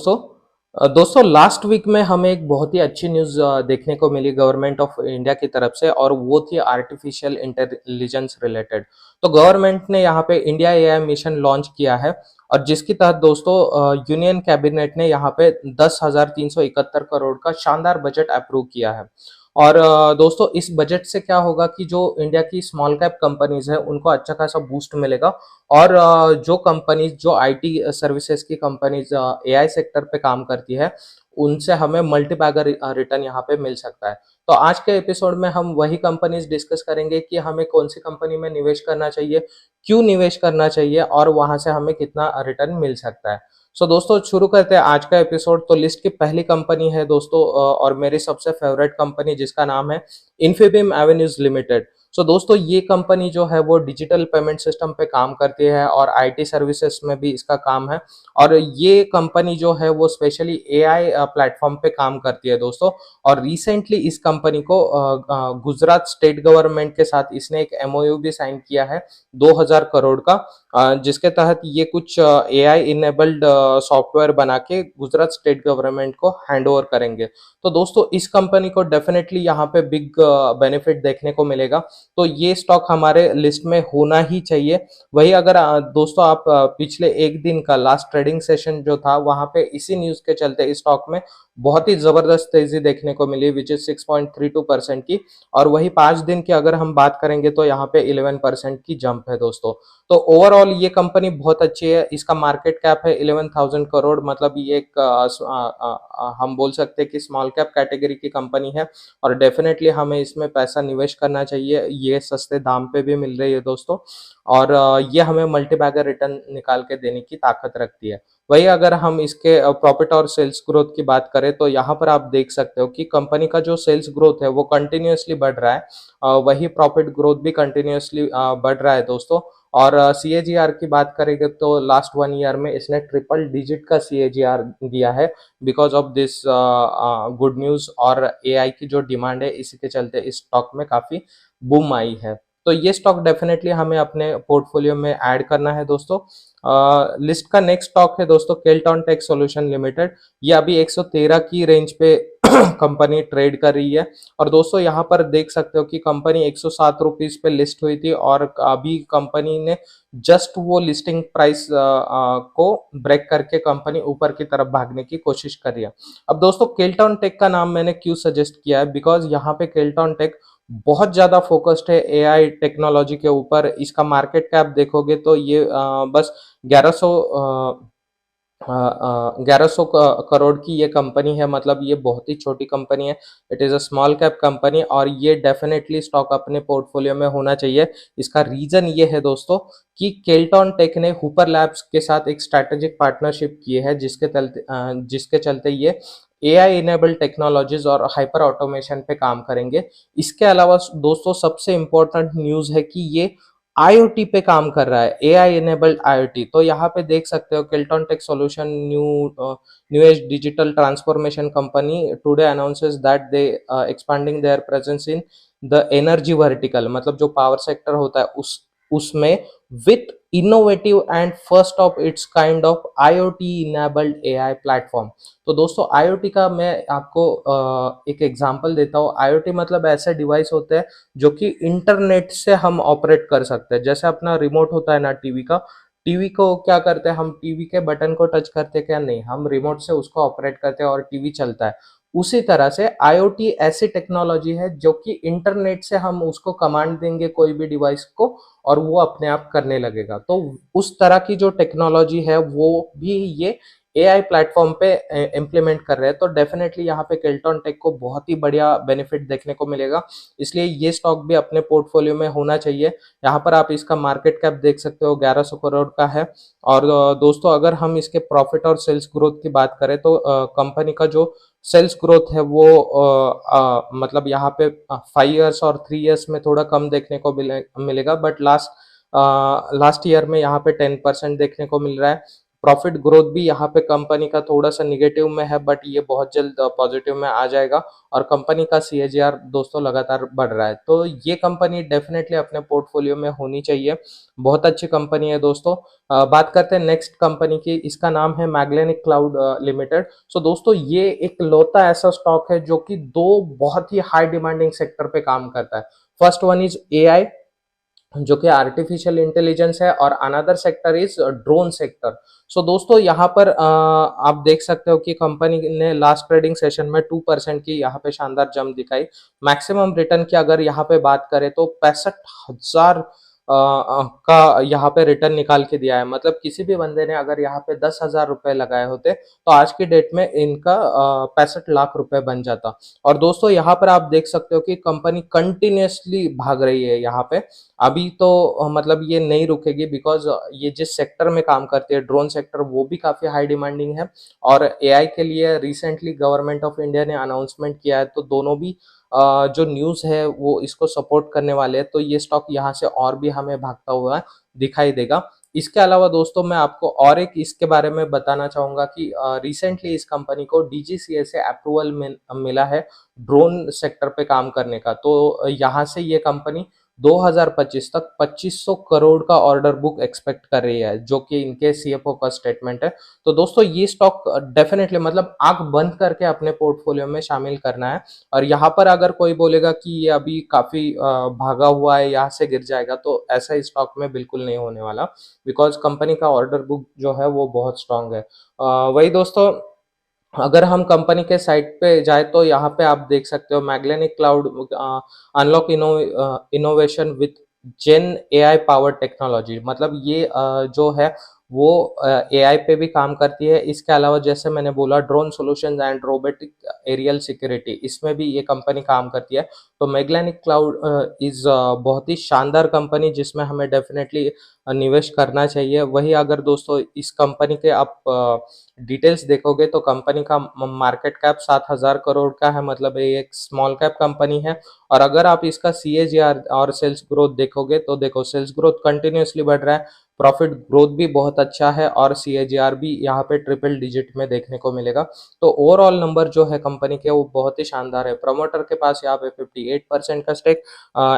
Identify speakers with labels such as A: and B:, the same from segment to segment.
A: दोस्तों last week में हमें एक बहुत ही अच्छी न्यूज़ देखने को मिली गवर्नमेंट ऑफ इंडिया की तरफ से और वो थी आर्टिफिशियल इंटेलिजेंस रिलेटेड। तो गवर्नमेंट ने यहाँ पे इंडिया एआई मिशन लॉन्च किया है और जिसके तहत दोस्तों यूनियन कैबिनेट ने यहाँ पे 10,371 करोड़ का शानदार बजट अप्रूव किया है। और दोस्तों इस बजट से क्या होगा कि जो इंडिया की स्मॉल कैप कंपनीज है उनको अच्छा खासा बूस्ट मिलेगा और जो कंपनीज जो आईटी सर्विसेज की कंपनीज एआई सेक्टर पे काम करती है उनसे हमें मल्टी बैगर रिटर्न यहाँ पे मिल सकता है। तो आज के एपिसोड में हम वही कंपनीज डिस्कस करेंगे कि हमें कौन सी कंपनी में निवेश करना चाहिए, क्यों निवेश करना चाहिए और वहां से हमें कितना रिटर्न मिल सकता है। दोस्तों शुरू करते हैं आज का एपिसोड। तो लिस्ट की पहली कंपनी है दोस्तों और मेरी सबसे फेवरेट कंपनी जिसका नाम है इन्फीबीम एवेन्यूज लिमिटेड। दोस्तों ये कंपनी जो है वो डिजिटल पेमेंट सिस्टम पे काम करती है और आईटी सर्विसेज में भी इसका काम है। और ये कंपनी जो है वो स्पेशली एआई प्लेटफॉर्म पे काम करती है दोस्तों। और रिसेंटली इस कंपनी को गुजरात स्टेट गवर्नमेंट के साथ इसने एक एमओयू भी साइन किया है 2000 करोड़ का, जिसके तहत ये कुछ एआई इनेबल्ड सॉफ्टवेयर बना के गुजरात स्टेट गवर्नमेंट को हैंड ओवर करेंगे। तो दोस्तों इस कंपनी को डेफिनेटली यहाँ पे बिग बेनिफिट देखने को मिलेगा। तो ये स्टॉक हमारे लिस्ट में होना ही चाहिए। वही अगर दोस्तों आप पिछले एक दिन का लास्ट ट्रेडिंग सेशन जो था वहां पे इसी न्यूज के चलते इस स्टॉक में बहुत ही जबरदस्त तेजी देखने को मिली विच इज 6.32% की। और वही 5 दिन की अगर हम बात करेंगे तो यहाँ पे 11% की जंप है दोस्तों। तो ओवरऑल ये कंपनी बहुत अच्छी है। इसका मार्केट कैप है 11,000 करोड़, मतलब ये एक हम बोल सकते हैं कि स्मॉल कैप कैटेगरी की कंपनी है और डेफिनेटली हमें इसमें पैसा निवेश करना चाहिए। ये सस्ते दाम पे भी मिल रही है दोस्तों और ये हमें मल्टी बैगर रिटर्न निकाल के देने की ताकत रखती है। वही अगर हम इसके प्रॉफिट और सेल्स ग्रोथ की बात करें तो यहाँ पर आप देख सकते हो कि कंपनी का जो सेल्स ग्रोथ है वो कंटिन्यूअसली बढ़ रहा है, वही प्रॉफिट ग्रोथ भी कंटिन्यूअसली बढ़ रहा है दोस्तों। और सीएजीआर की बात करेंगे तो लास्ट 1 ईयर में इसने ट्रिपल डिजिट का सीएजीआर दिया है because of this good news और एआई की जो डिमांड है इसी के चलते इस स्टॉक में काफी बूम आई है। तो ये स्टॉक डेफिनेटली हमें अपने पोर्टफोलियो में ऐड करना है दोस्तों। लिस्ट का नेक्स्ट स्टॉक है दोस्तों केल्ट्रॉन टेक सॉल्यूशन लिमिटेड। ये अभी 113 की रेंज पे कंपनी ट्रेड कर रही है और दोस्तों यहाँ पर देख सकते हो कि कंपनी 107 रुपीज पे लिस्ट हुई थी और अभी कंपनी ने जस्ट वो लिस्टिंग प्राइस को ब्रेक करके कंपनी ऊपर की तरफ भागने की कोशिश कर रही है। अब दोस्तों केल्ट्रॉन टेक का नाम मैंने क्यों सजेस्ट किया है, बिकॉज यहाँ पे केल्ट्रॉन टेक बहुत ज्यादा फोकस्ड है एआई टेक्नोलॉजी के ऊपर। इसका मार्केट कैप देखोगे तो ये बस 1100 करोड़ की ये कंपनी है, मतलब ये बहुत ही छोटी कंपनी है। It is a small cap company और ये डेफिनेटली स्टॉक अपने पोर्टफोलियो में होना चाहिए। इसका रीजन ये है दोस्तों कि केल्ट्रॉन टेक ने हुपर लैब्स के साथ एक स्ट्रैटेजिक पार्टनरशिप की है जिसके चलते ये एआई इनेबल्ड टेक्नोलॉजीज और हाइपर ऑटोमेशन पे काम करेंगे। इसके अलावा दोस्तों सबसे इंपॉर्टेंट न्यूज है कि ये आईओटी पे काम कर रहा है, एआई इनेबल्ड आईओटी। तो यहाँ पे देख सकते हो Keltron tech solution new age digital transformation company today announces that they expanding their presence in the energy vertical, मतलब जो पावर सेक्टर होता है उसमें with innovative and first of its kind of IoT enabled AI platform. तो दोस्तों IoT का मैं आपको एक एग्जांपल देता हूँ। आईओटी मतलब ऐसे डिवाइस होते हैं जो कि इंटरनेट से हम ऑपरेट कर सकते हैं। जैसे अपना रिमोट होता है ना टीवी का, टीवी को क्या करते हैं हम, टीवी के बटन को टच करते क्या नहीं, हम रिमोट से उसको ऑपरेट करते हैं और टीवी चलता है। उसी तरह से आईओटी ऐसी टेक्नोलॉजी है जो कि इंटरनेट से हम उसको कमांड देंगे कोई भी डिवाइस को और वो अपने आप करने लगेगा। तो उस तरह की जो टेक्नोलॉजी है वो भी ये एआई प्लेटफॉर्म पे इम्प्लीमेंट कर रहे हैं। तो डेफिनेटली यहाँ पे केल्ट्रॉन टेक को बहुत ही बढ़िया बेनिफिट देखने को मिलेगा, इसलिए ये स्टॉक भी अपने पोर्टफोलियो में होना चाहिए। यहाँ पर आप इसका मार्केट कैप देख सकते हो 1100 करोड़ का है। और दोस्तों अगर हम इसके प्रॉफिट और सेल्स ग्रोथ की बात करें तो कंपनी का जो सेल्स ग्रोथ है वो मतलब यहाँ पे 5 इयर्स और 3 इयर्स में थोड़ा कम देखने को मिलेगा, बट लास्ट ईयर में यहाँ पे 10% देखने को मिल रहा है। प्रॉफिट ग्रोथ भी यहाँ पे कंपनी का थोड़ा-सा नेगेटिव में है, बट ये बहुत जल्द पॉजिटिव में आ जाएगा और कंपनी का सीएजीआर दोस्तों लगातार बढ़ रहा है। तो ये कंपनी डेफ़िनेटली अपने पोर्टफोलियो में होनी चाहिए। बहुत अच्छी कंपनी है दोस्तों। बात करते हैं नेक्स्ट कंपनी की, इसका नाम है मैग्लेनिक क्लाउड लिमिटेड। सो दोस्तों ये इकलौता ऐसा स्टॉक है जो कि 2 बहुत ही हाई डिमांडिंग सेक्टर पे काम करता है। फर्स्ट वन इज़ एआई, जो कि आर्टिफिशियल इंटेलिजेंस है, और another sector is drone sector. So दोस्तों यहाँ पर आप देख सकते हो कि कंपनी ने लास्ट ट्रेडिंग सेशन में 2% की यहाँ पे शानदार जंप दिखाई। मैक्सिमम रिटर्न की अगर यहाँ पे बात करें तो 65,000 का यहाँ पे रिटर्न निकाल के दिया है। मतलब किसी भी बंदे ने अगर यहाँ पे 10,000 रुपए लगाए होते तो आज की डेट में इनका 65 लाख रुपए बन जाता। और दोस्तों यहाँ पर आप देख सकते हो कि कंपनी कंटिन्यूअसली भाग रही है यहाँ पे। अभी तो मतलब ये नहीं रुकेगी, बिकॉज़ ये जिस सेक्टर में काम करती है, ड्रोन सेक्टर, वो भी काफ़ी हाई डिमांडिंग है। और एआई के लिए रिसेंटली गवर्नमेंट ऑफ इंडिया ने अनाउंसमेंट किया है, तो दोनों भी जो न्यूज़ है वो इसको सपोर्ट करने वाले हैं। तो ये स्टॉक यहाँ से और भी हमें भागता हुआ दिखाई देगा। इसके अलावा दोस्तों मैं आपको और एक इसके बारे में बताना चाहूँगा कि रिसेंटली इस कंपनी को डीजीसीए से अप्रूवल मिला है ड्रोन सेक्टर पे काम करने का। तो यहाँ से ये कंपनी 2025 तक 2500 करोड़ का ऑर्डर बुक एक्सपेक्ट कर रही है, जो कि इनके सीएफओ का स्टेटमेंट है। तो दोस्तों ये स्टॉक डेफिनेटली मतलब आंख बंद करके अपने पोर्टफोलियो में शामिल करना है। और यहाँ पर अगर कोई बोलेगा कि ये अभी काफी भागा हुआ है, यहाँ से गिर जाएगा, तो ऐसा स्टॉक में बिल्कुल नहीं होने वाला, बिकॉज कंपनी का ऑर्डर बुक जो है वो बहुत स्ट्रांग है। वही दोस्तों, अगर हम कंपनी के साइट पे जाए तो यहाँ पे आप देख सकते हो Magellanic cloud unlock innovation with gen AI power technology. मतलब ये जो है वो एआई पे भी काम करती है। इसके अलावा जैसे मैंने बोला drone solutions and robotic aerial security, इसमें भी ये कंपनी काम करती है। तो मैग्लेनिक क्लाउड इज बहुत ही शानदार कंपनी जिसमें हमें डेफिनेटली निवेश करना चाहिए। वही अगर दोस्तों इस कंपनी के आप डिटेल्स देखोगे तो कंपनी का मार्केट कैप 7,000 करोड़ का है, मतलब ये एक स्मॉल कैप कंपनी है। और अगर आप इसका सीएजीआर और सेल्स ग्रोथ देखोगे तो देखो सेल्स ग्रोथ कंटिन्यूअसली बढ़ रहा है, प्रॉफिट ग्रोथ भी बहुत अच्छा है, और सीएजीआर भी यहाँ पे ट्रिपल डिजिट में देखने को मिलेगा। तो ओवरऑल नंबर जो है कंपनी के वो बहुत ही शानदार है। प्रमोटर के पास यहाँ पे 58% का स्टेक,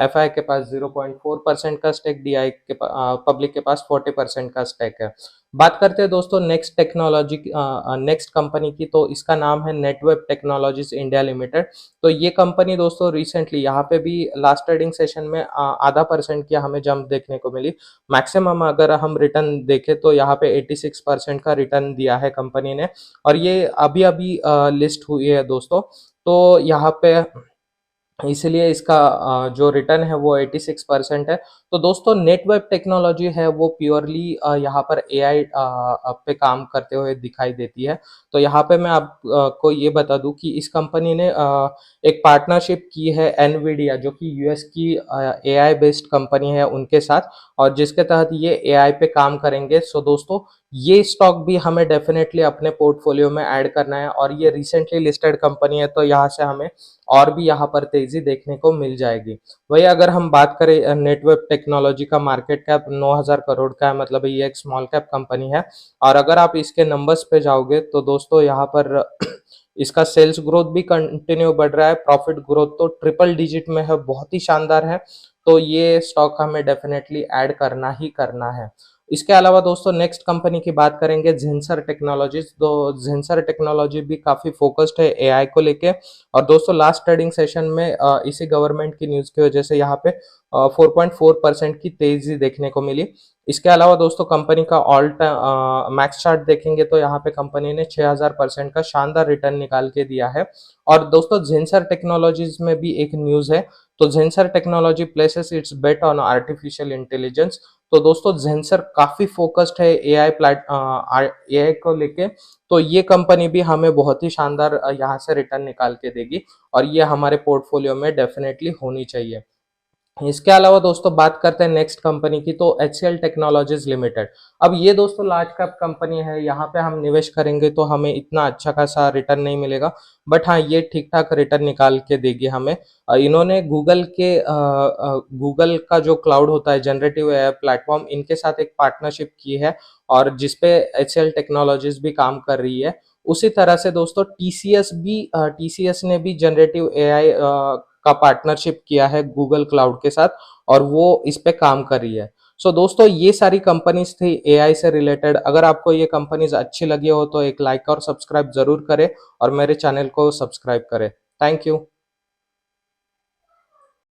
A: एफआई के पास 0.4% का स्टेक, डीआई के पब्लिक के पास 40% का स्टेक है। बात करते हैं दोस्तों नेक्स्ट टेक्नोलॉजी नेक्स्ट कंपनी की, तो इसका नाम है नेटवेब टेक्नोलॉजीज इंडिया लिमिटेड। तो ये कंपनी दोस्तों रिसेंटली यहाँ पे भी लास्ट ट्रेडिंग सेशन में आधा % की हमें जंप देखने को मिली। मैक्सिमम अगर हम रिटर्न देखें तो यहाँ पे 86% का रिटर्न दिया है कंपनी ने, और ये अभी अभी लिस्ट हुई है दोस्तों। तो यहाँ पे इसलिए इसका जो रिटर्न है वो 86% है। तो दोस्तों नेटवेब टेक्नोलॉजी है वो प्योरली यहाँ पर एआई पे काम करते हुए दिखाई देती है। तो यहाँ पे मैं आपको ये बता दूं कि इस कंपनी ने एक पार्टनरशिप की है एनवीडिया, जो कि यूएस की एआई बेस्ड कंपनी है, उनके साथ, और जिसके तहत ये एआई पे काम करेंगे। सो दोस्तों ये स्टॉक भी हमें डेफिनेटली अपने पोर्टफोलियो में ऐड करना है, और ये रिसेंटली लिस्टेड कंपनी है, तो यहाँ से हमें और भी यहाँ पर तेजी देखने को मिल जाएगी। वही अगर हम बात करें नेटवेब टेक्नोलॉजी का मार्केट कैप 9,000 करोड़ का है, मतलब ये एक स्मॉल कैप कंपनी है। और अगर आप इसके नंबर्स पे जाओगे तो दोस्तों यहाँ पर इसका सेल्स ग्रोथ भी कंटिन्यू बढ़ रहा है, प्रॉफिट ग्रोथ तो ट्रिपल डिजिट में है, बहुत ही शानदार है। तो ये स्टॉक हमें डेफिनेटली ऐड करना ही करना है। इसके अलावा दोस्तों नेक्स्ट कंपनी की बात करेंगे झेंसर टेक्नोलॉजीज। तो झेंसर टेक्नोलॉजी भी काफी फोकस्ड है एआई को लेके, और दोस्तों लास्ट ट्रेडिंग सेशन में इसी गवर्नमेंट की न्यूज की वजह से यहाँ पे 4.4% की तेजी देखने को मिली। इसके अलावा दोस्तों कंपनी का ऑल मैक्स चार्ट देखेंगे तो यहाँ पे कंपनी ने 6,000% का शानदार रिटर्न निकाल के दिया है। और दोस्तों झेंसर टेक्नोलॉजीज में भी एक न्यूज है। तो Zensar technology places its bet on artificial intelligence. तो दोस्तों झेंसर काफी फोकस्ड है एआई को लेके। तो ये कंपनी भी हमें बहुत ही शानदार यहाँ से रिटर्न निकाल के देगी, और ये हमारे पोर्टफोलियो में डेफिनेटली होनी चाहिए। इसके अलावा दोस्तों बात करते हैं नेक्स्ट कंपनी की, तो एचसीएल टेक्नोलॉजीज लिमिटेड। अब ये दोस्तों लार्ज कैप कंपनी है, यहाँ पे हम निवेश करेंगे तो हमें इतना अच्छा खासा रिटर्न नहीं मिलेगा, बट हाँ ये ठीक ठाक रिटर्न निकाल के देगी हमें। इन्होंने गूगल का जो क्लाउड होता है जनरेटिव एआई प्लेटफॉर्म, इनके साथ एक पार्टनरशिप की है और जिसपे एचसीएल टेक्नोलॉजीज भी काम कर रही है। उसी तरह से दोस्तों टीसीएस ने भी जनरेटिव एआई का पार्टनरशिप किया है गूगल क्लाउड के साथ और वो इस पे काम कर रही है। सो दोस्तों ये सारी कंपनीज थी एआई से रिलेटेड। अगर आपको ये कंपनीज अच्छी लगी हो तो एक लाइक और सब्सक्राइब जरूर करें और मेरे चैनल को सब्सक्राइब करें। Thank you.